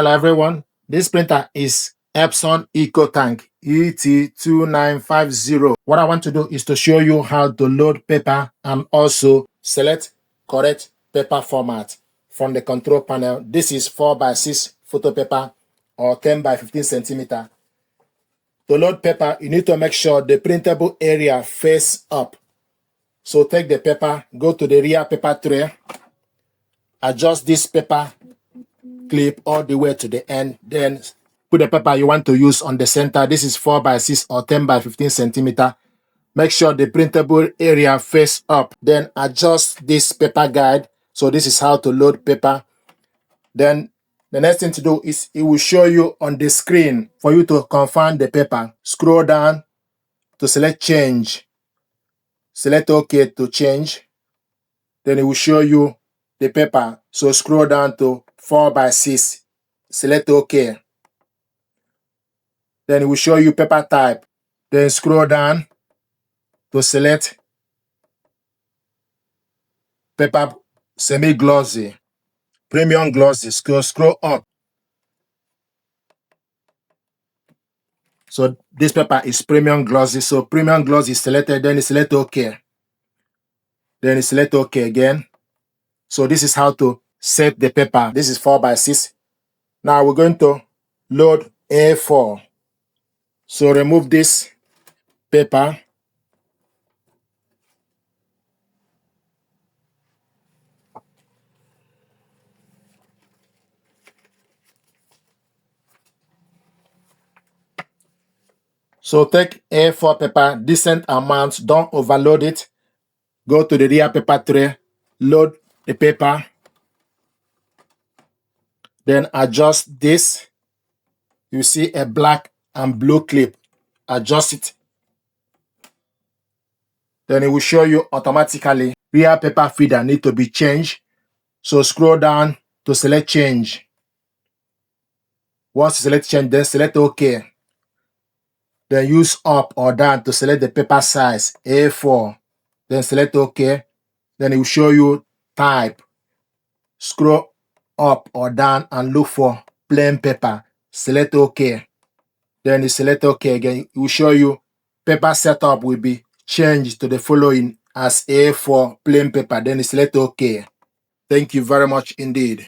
Hello everyone, this printer is Epson EcoTank ET-2950. What I want to do is to show you how to load paper and also select correct paper format from the control panel. This is 4x6 photo paper or 10x15 centimeter. To load paper, you need to make sure the printable area face up. So take the paper, go to the rear paper tray, adjust this paper clip all the way to the end, then put the paper you want to use on the center. This is 4x6 or 10x15 centimeter. Make sure the printable area face up. Then adjust this paper guide. So this is how to load paper. Then the next thing to do is it will show you on the screen for you to confirm the paper. Scroll down to select change. Select OK to change. Then it will show you the paper. So scroll down to 4x6. Select OK. Then it will show you paper type. Then scroll down to select paper semi-glossy, premium glossy. Scroll up. So this paper is premium glossy. So premium glossy is selected. Then you select OK. Then you select OK again. So this is how to set the paper. This is 4x6. Now we're going to load A4. So remove this paper. So take A4 paper, decent amount, don't overload it. Go to the rear paper tray, load the paper. Then adjust this. You see a black and blue clip. Adjust it. Then it will show you automatically rear paper feeder need to be changed. So scroll down to select change. Once you select change, then select OK. Then use up or down to select the paper size, A4. Then select OK. Then it will show you type. Scroll up or down and look for plain paper. Select OK. Then you select OK again. It will show you paper setup will be changed to the following as A4 plain paper. Then you select OK. Thank you very much indeed.